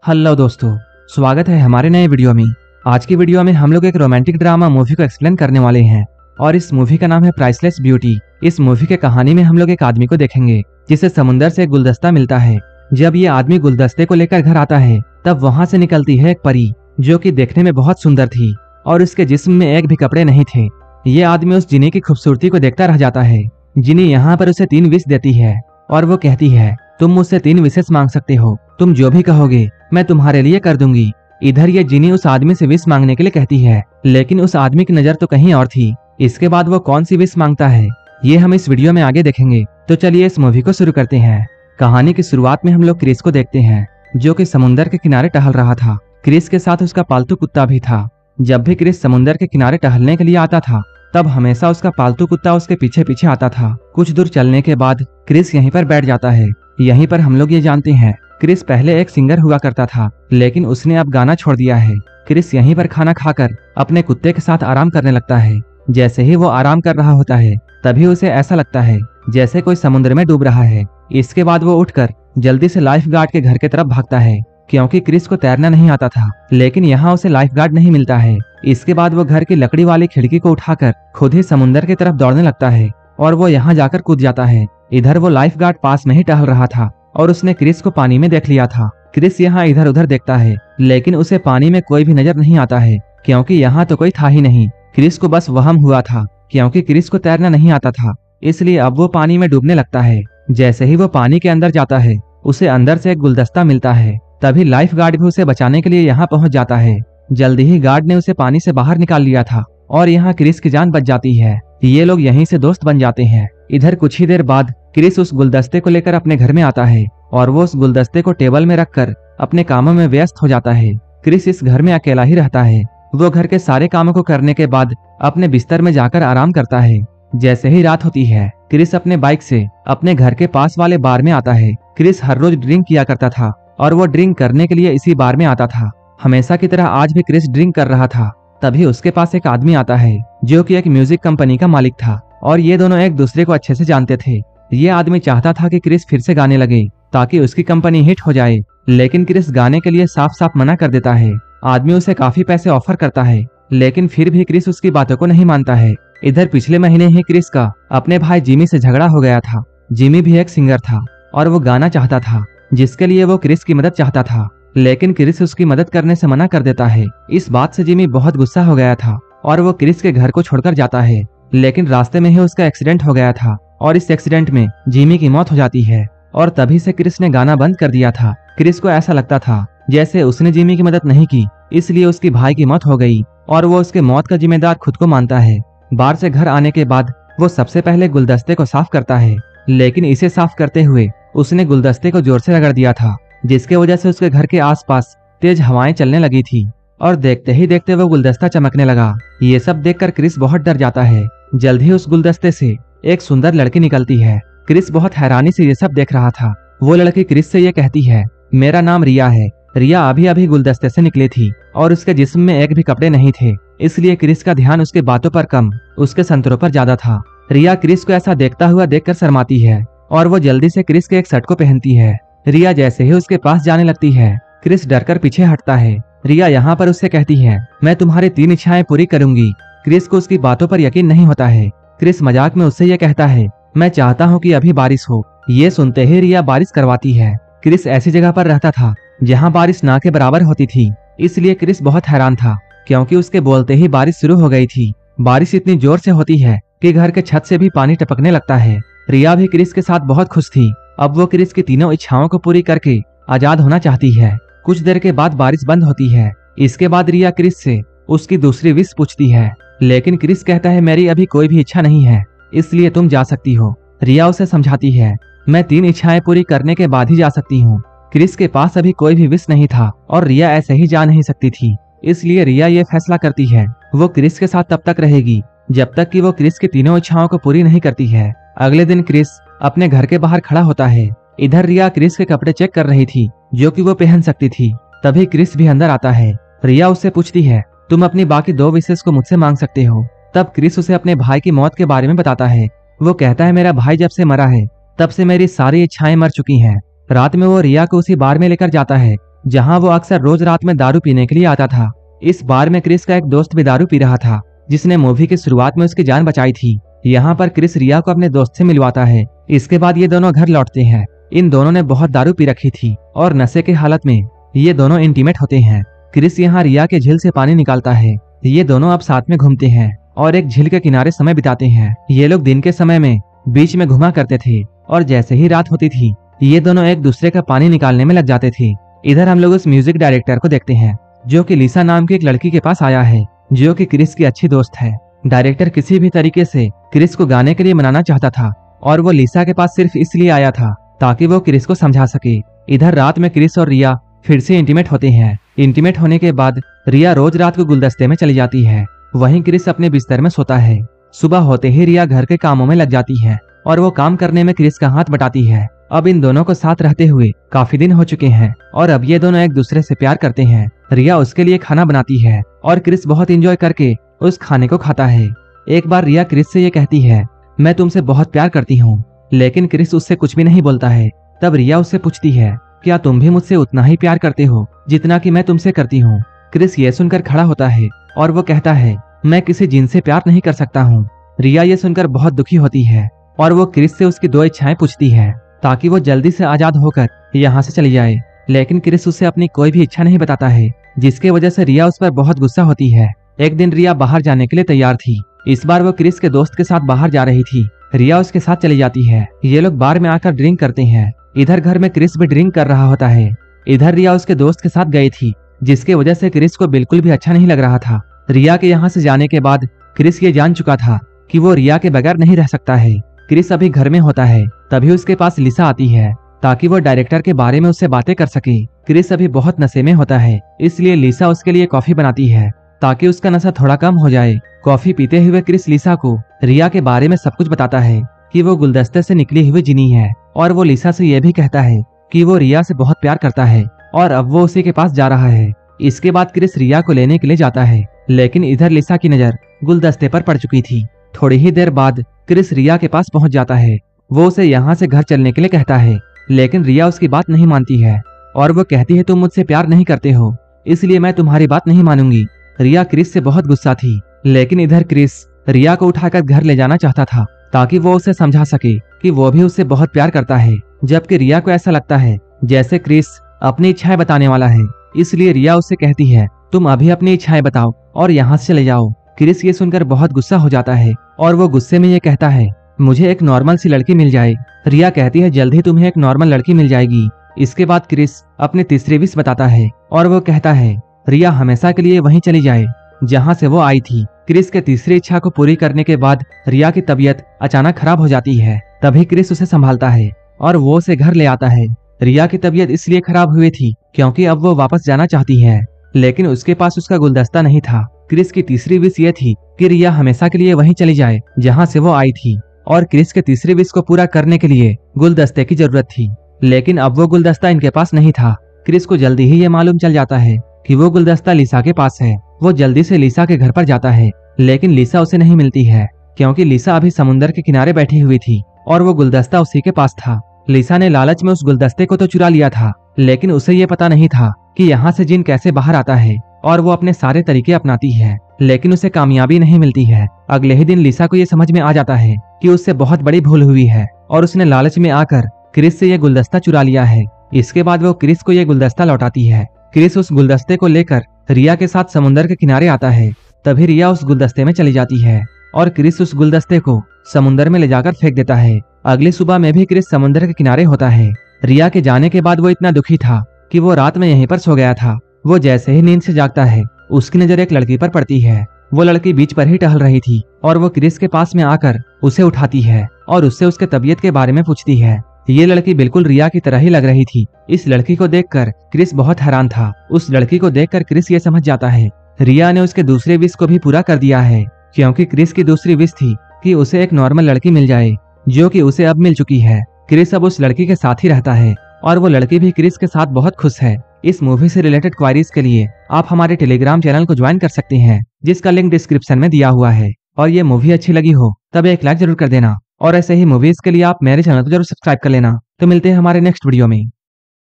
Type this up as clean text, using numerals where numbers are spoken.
Hello दोस्तों, स्वागत है हमारे नए वीडियो में। आज की वीडियो में हम लोग एक रोमांटिक ड्रामा मूवी को एक्सप्लेन करने वाले हैं और इस मूवी का नाम है प्राइसलेस ब्यूटी। इस मूवी के कहानी में हम लोग एक आदमी को देखेंगे जिसे समुंदर से एक गुलदस्ता मिलता है। जब ये आदमी गुलदस्ते को लेकर घर आता है तब वहाँ से निकलती है एक परी जो कि देखने में बहुत सुंदर थी और उसके जिस्म में एक भी कपड़े नहीं थे। ये आदमी उस जिनी की खूबसूरती को देखता रह जाता है। जिनी यहाँ पर उसे 3 विश देती है और वो कहती है, तुम मुझसे 3 विशेष मांग सकते हो, तुम जो भी कहोगे मैं तुम्हारे लिए कर दूंगी। इधर ये जिनी उस आदमी से विश मांगने के लिए कहती है, लेकिन उस आदमी की नजर तो कहीं और थी। इसके बाद वो कौन सी विश मांगता है ये हम इस वीडियो में आगे देखेंगे। तो चलिए इस मूवी को शुरू करते हैं। कहानी की शुरुआत में हम लोग क्रिस को देखते हैं जो कि समुंदर के किनारे टहल रहा था। क्रिस के साथ उसका पालतू कुत्ता भी था। जब भी क्रिस समुंदर के किनारे टहलने के लिए आता था तब हमेशा उसका पालतू कुत्ता उसके पीछे पीछे आता था। कुछ दूर चलने के बाद क्रिस यहीं पर बैठ जाता है। यहीं पर हम लोग ये जानते हैं क्रिस पहले एक सिंगर हुआ करता था, लेकिन उसने अब गाना छोड़ दिया है। क्रिस यहीं पर खाना खाकर अपने कुत्ते के साथ आराम करने लगता है। जैसे ही वो आराम कर रहा होता है तभी उसे ऐसा लगता है जैसे कोई समुद्र में डूब रहा है। इसके बाद वो उठकर जल्दी से लाइफ गार्ड के घर की तरफ भागता है क्योंकि क्रिस को तैरना नहीं आता था, लेकिन यहाँ उसे लाइफ गार्ड नहीं मिलता है। इसके बाद वो घर की लकड़ी वाली खिड़की को उठाकर खुद ही समुंदर की तरफ दौड़ने लगता है और वो यहाँ जाकर कूद जाता है। इधर वो लाइफ गार्ड पास में ही टहल रहा था और उसने क्रिस को पानी में देख लिया था। क्रिस यहाँ इधर उधर देखता है लेकिन उसे पानी में कोई भी नजर नहीं आता है क्योंकि यहाँ तो कोई था ही नहीं। क्रिस को बस वहम हुआ था क्योंकि क्रिस को तैरना नहीं आता था, इसलिए अब वो पानी में डूबने लगता है। जैसे ही वो पानी के अंदर जाता है उसे अंदर से एक गुलदस्ता मिलता है। तभी लाइफ गार्ड भी उसे बचाने के लिए यहाँ पहुंच जाता है। जल्दी ही गार्ड ने उसे पानी से बाहर निकाल लिया था और यहाँ क्रिस की जान बच जाती है। ये लोग यहीं से दोस्त बन जाते हैं। इधर कुछ ही देर बाद क्रिस उस गुलदस्ते को लेकर अपने घर में आता है और वो उस गुलदस्ते को टेबल में रखकर अपने कामों में व्यस्त हो जाता है। क्रिस इस घर में अकेला ही रहता है। वो घर के सारे कामों को करने के बाद अपने बिस्तर में जाकर आराम करता है। जैसे ही रात होती है क्रिस अपने बाइक से अपने घर के पास वाले बार में आता है। क्रिस हर रोज ड्रिंक किया करता था और वो ड्रिंक करने के लिए इसी बार में आता था। हमेशा की तरह आज भी क्रिस ड्रिंक कर रहा था। तभी उसके पास एक आदमी आता है जो कि एक म्यूजिक कंपनी का मालिक था और ये दोनों एक दूसरे को अच्छे से जानते थे। ये आदमी चाहता था कि क्रिस फिर से गाने लगे ताकि उसकी कंपनी हिट हो जाए, लेकिन क्रिस गाने के लिए साफ साफ मना कर देता है। आदमी उसे काफी पैसे ऑफर करता है लेकिन फिर भी क्रिस उसकी बातों को नहीं मानता है। इधर पिछले महीने ही क्रिस का अपने भाई जिमी से झगड़ा हो गया था। जिमी भी एक सिंगर था और वो गाना चाहता था जिसके लिए वो क्रिस की मदद चाहता था, लेकिन क्रिस उसकी मदद करने से मना कर देता है। इस बात से जिमी बहुत गुस्सा हो गया था और वो क्रिस के घर को छोड़कर जाता है, लेकिन रास्ते में ही उसका एक्सीडेंट हो गया था और इस एक्सीडेंट में जिमी की मौत हो जाती है और तभी से क्रिस ने गाना बंद कर दिया था। क्रिस को ऐसा लगता था जैसे उसने जिमी की मदद नहीं की इसलिए उसकी भाई की मौत हो गई और वो उसके मौत का जिम्मेदार खुद को मानता है। बाहर से घर आने के बाद वो सबसे पहले गुलदस्ते को साफ करता है, लेकिन इसे साफ करते हुए उसने गुलदस्ते को जोर से रगड़ दिया था जिसके वजह से उसके घर के आसपास तेज हवाएं चलने लगी थी और देखते ही देखते वो गुलदस्ता चमकने लगा। ये सब देखकर क्रिस बहुत डर जाता है। जल्द ही उस गुलदस्ते से एक सुंदर लड़की निकलती है। क्रिस बहुत हैरानी से ये सब देख रहा था। वो लड़की क्रिस से ये कहती है, मेरा नाम रिया है। रिया अभी अभी गुलदस्ते से निकली थी और उसके जिस्म में एक भी कपड़े नहीं थे, इसलिए क्रिस का ध्यान उसके बातों पर कम उसके संतरों पर ज्यादा था। रिया क्रिस को ऐसा देखता हुआ देखकर शर्माती है और वो जल्दी से क्रिस के एक शर्ट को पहनती है। रिया जैसे ही उसके पास जाने लगती है क्रिस डरकर पीछे हटता है। रिया यहाँ पर उससे कहती है, मैं तुम्हारी 3 इच्छाएं पूरी करूंगी। क्रिस को उसकी बातों पर यकीन नहीं होता है। क्रिस मजाक में उससे यह कहता है, मैं चाहता हूँ कि अभी बारिश हो। ये सुनते ही रिया बारिश करवाती है। क्रिस ऐसी जगह पर रहता था जहाँ बारिश ना के बराबर होती थी, इसलिए क्रिस बहुत हैरान था क्योंकि उसके बोलते ही बारिश शुरू हो गई थी। बारिश इतनी जोर से होती है कि घर के छत से भी पानी टपकने लगता है। रिया भी क्रिस के साथ बहुत खुश थी। अब वो क्रिस की तीनों इच्छाओं को पूरी करके आजाद होना चाहती है। कुछ देर के बाद बारिश बंद होती है। इसके बाद रिया क्रिस से उसकी दूसरी विश पूछती है, लेकिन क्रिस कहता है, मेरी अभी कोई भी इच्छा नहीं है, इसलिए तुम जा सकती हो। रिया उसे समझाती है, मैं 3 इच्छाएं पूरी करने के बाद ही जा सकती हूँ। क्रिस के पास अभी कोई भी विश नहीं था और रिया ऐसे ही जा नहीं सकती थी, इसलिए रिया ये फैसला करती है वो क्रिस के साथ तब तक रहेगी जब तक कि वो क्रिस की तीनों इच्छाओं को पूरी नहीं करती है। अगले दिन क्रिस अपने घर के बाहर खड़ा होता है। इधर रिया क्रिस के कपड़े चेक कर रही थी जो कि वो पहन सकती थी। तभी क्रिस भी अंदर आता है। रिया उससे पूछती है, तुम अपनी बाकी 2 विशेष को मुझसे मांग सकते हो। तब क्रिस उसे अपने भाई की मौत के बारे में बताता है। वो कहता है, मेरा भाई जब से मरा है तब से मेरी सारी इच्छाएं मर चुकी हैं। रात में वो रिया को उसी बार में लेकर जाता है जहाँ वो अक्सर रोज रात में दारू पीने के लिए आता था। इस बार में क्रिस का एक दोस्त भी दारू पी रहा था, जिसने मूवी की शुरुआत में उसकी जान बचाई थी। यहाँ पर क्रिस रिया को अपने दोस्त से मिलवाता है। इसके बाद ये दोनों घर लौटते हैं। इन दोनों ने बहुत दारू पी रखी थी और नशे के हालत में ये दोनों इंटीमेट होते हैं। क्रिस यहाँ रिया के झील से पानी निकालता है। ये दोनों अब साथ में घूमते हैं और एक झील के किनारे समय बिताते हैं। ये लोग दिन के समय में बीच में घुमा करते थे और जैसे ही रात होती थी ये दोनों एक दूसरे का पानी निकालने में लग जाते थे। इधर हम लोग उस म्यूजिक डायरेक्टर को देखते हैं, जो कि लिसा नाम की एक लड़की के पास आया है, जो कि क्रिस की अच्छी दोस्त है। डायरेक्टर किसी भी तरीके से क्रिस को गाने के लिए मनाना चाहता था और वो लिसा के पास सिर्फ इसलिए आया था ताकि वो क्रिस को समझा सके। इधर रात में क्रिस और रिया फिर से इंटीमेट होते हैं। इंटीमेट होने के बाद रिया रोज रात को गुलदस्ते में चली जाती है। वहीं क्रिस अपने बिस्तर में सोता है। सुबह होते ही रिया घर के कामों में लग जाती है और वो काम करने में क्रिस का हाथ बटाती है। अब इन दोनों को साथ रहते हुए काफी दिन हो चुके हैं और अब ये दोनों एक दूसरे से प्यार करते हैं। रिया उसके लिए खाना बनाती है और क्रिस बहुत एंजॉय करके उस खाने को खाता है। एक बार रिया क्रिस से ये कहती है, मैं तुमसे बहुत प्यार करती हूँ, लेकिन क्रिस उससे कुछ भी नहीं बोलता है। तब रिया उससे पूछती है, क्या तुम भी मुझसे उतना ही प्यार करते हो जितना कि मैं तुमसे करती हूँ? क्रिस ये सुनकर खड़ा होता है और वो कहता है, मैं किसी जिन से प्यार नहीं कर सकता हूँ। रिया ये सुनकर बहुत दुखी होती है और वो क्रिस से उसकी 2 इच्छाएं पूछती है ताकि वो जल्दी से आजाद होकर यहाँ से चली जाए। लेकिन क्रिस उसे अपनी कोई भी इच्छा नहीं बताता है, जिसके वजह से रिया उस पर बहुत गुस्सा होती है। एक दिन रिया बाहर जाने के लिए तैयार थी। इस बार वो क्रिस के दोस्त के साथ बाहर जा रही थी। रिया उसके साथ चली जाती है। ये लोग बार में आकर ड्रिंक करते हैं। इधर घर में क्रिस भी ड्रिंक कर रहा होता है। इधर रिया उसके दोस्त के साथ गई थी, जिसके वजह से क्रिस को बिल्कुल भी अच्छा नहीं लग रहा था। रिया के यहाँ से जाने के बाद क्रिस ये जान चुका था कि वो रिया के बगैर नहीं रह सकता है। क्रिस अभी घर में होता है, तभी उसके पास लिसा आती है ताकि वो डायरेक्टर के बारे में उससे बातें कर सके। क्रिस अभी बहुत नशे में होता है, इसलिए लिसा उसके लिए कॉफी बनाती है ताकि उसका नशा थोड़ा कम हो जाए। कॉफी पीते हुए क्रिस लिसा को रिया के बारे में सब कुछ बताता है कि वो गुलदस्ते से निकली हुई जिनी है और वो लिसा से यह भी कहता है कि वो रिया से बहुत प्यार करता है और अब वो उसी के पास जा रहा है। इसके बाद क्रिस रिया को लेने के लिए जाता है, लेकिन इधर लिसा की नजर गुलदस्ते पर पड़ चुकी थी। थोड़ी ही देर बाद क्रिस रिया के पास पहुंच जाता है। वो उसे यहाँ से घर चलने के लिए कहता है, लेकिन रिया उसकी बात नहीं मानती है और वो कहती है, तुम मुझसे प्यार नहीं करते हो, इसलिए मैं तुम्हारी बात नहीं मानूंगी। रिया क्रिस से बहुत गुस्सा थी, लेकिन इधर क्रिस रिया को उठाकर घर ले जाना चाहता था ताकि वो उसे समझा सके कि वो भी उससे बहुत प्यार करता है। जबकि रिया को ऐसा लगता है जैसे क्रिस अपनी इच्छाएं बताने वाला है, इसलिए रिया उससे कहती है, तुम अभी अपनी इच्छाएं बताओ और यहाँ से चले जाओ। क्रिस ये सुनकर बहुत गुस्सा हो जाता है और वो गुस्से में ये कहता है, मुझे एक नॉर्मल सी लड़की मिल जाए। रिया कहती है, जल्द ही तुम्हें एक नॉर्मल लड़की मिल जाएगी। इसके बाद क्रिस अपनी तीसरी विश बताता है और वो कहता है, रिया हमेशा के लिए वहीं चली जाए जहाँ से वो आई थी। क्रिस के तीसरी इच्छा को पूरी करने के बाद रिया की तबीयत अचानक खराब हो जाती है। तभी क्रिस उसे संभालता है और वो उसे घर ले आता है। रिया की तबीयत इसलिए खराब हुई थी क्योंकि अब वो वापस जाना चाहती है, लेकिन उसके पास उसका गुलदस्ता नहीं था। क्रिस की तीसरी विश ये थी कि रिया हमेशा के लिए वहीं चली जाए जहाँ से वो आई थी और क्रिस के तीसरी विश को पूरा करने के लिए गुलदस्ते की जरूरत थी, लेकिन अब वो गुलदस्ता इनके पास नहीं था। क्रिस को जल्दी ही ये मालूम चल जाता है कि वो गुलदस्ता लिसा के पास है। वो जल्दी से लिसा के घर पर जाता है, लेकिन लिसा उसे नहीं मिलती है क्योंकि लिसा अभी समुद्र के किनारे बैठी हुई थी और वो गुलदस्ता उसी के पास था। लिसा ने लालच में उस गुलदस्ते को तो चुरा लिया था, लेकिन उसे ये पता नहीं था कि यहाँ से जिन कैसे बाहर आता है और वो अपने सारे तरीके अपनाती है, लेकिन उसे कामयाबी नहीं मिलती है। अगले ही दिन लिसा को ये समझ में आ जाता है कि उससे बहुत बड़ी भूल हुई है और उसने लालच में आकर क्रिस से ये गुलदस्ता चुरा लिया है। इसके बाद वो क्रिस को ये गुलदस्ता लौटाती है। क्रिस उस गुलदस्ते को लेकर रिया के साथ समुद्र के किनारे आता है। तभी रिया उस गुलदस्ते में चली जाती है और क्रिस उस गुलदस्ते को समुद्र में ले जाकर फेंक देता है। अगली सुबह में भी क्रिस समुद्र के किनारे होता है। रिया के जाने के बाद वो इतना दुखी था कि वो रात में यहीं पर सो गया था। वो जैसे ही नींद से जागता है, उसकी नजर एक लड़की पर पड़ती है। वो लड़की बीच पर ही टहल रही थी और वो क्रिस के पास में आकर उसे उठाती है और उससे उसके तबीयत के बारे में पूछती है। ये लड़की बिल्कुल रिया की तरह ही लग रही थी। इस लड़की को देखकर क्रिस बहुत हैरान था। उस लड़की को देखकर क्रिस ये समझ जाता है रिया ने उसके दूसरे विश को भी पूरा कर दिया है, क्योंकि क्रिस की दूसरी विश थी कि उसे एक नॉर्मल लड़की मिल जाए, जो कि उसे अब मिल चुकी है। क्रिस अब उस लड़की के साथ ही रहता है और वो लड़की भी क्रिस के साथ बहुत खुश है। इस मूवी से रिलेटेड क्वारीज के लिए आप हमारे टेलीग्राम चैनल को ज्वाइन कर सकते हैं, जिसका लिंक डिस्क्रिप्शन में दिया हुआ है। और ये मूवी अच्छी लगी हो तब एक लाइक जरूर कर देना और ऐसे ही मूवीज के लिए आप मेरे चैनल को जरूर सब्सक्राइब कर लेना। तो मिलते हैं हमारे नेक्स्ट वीडियो में।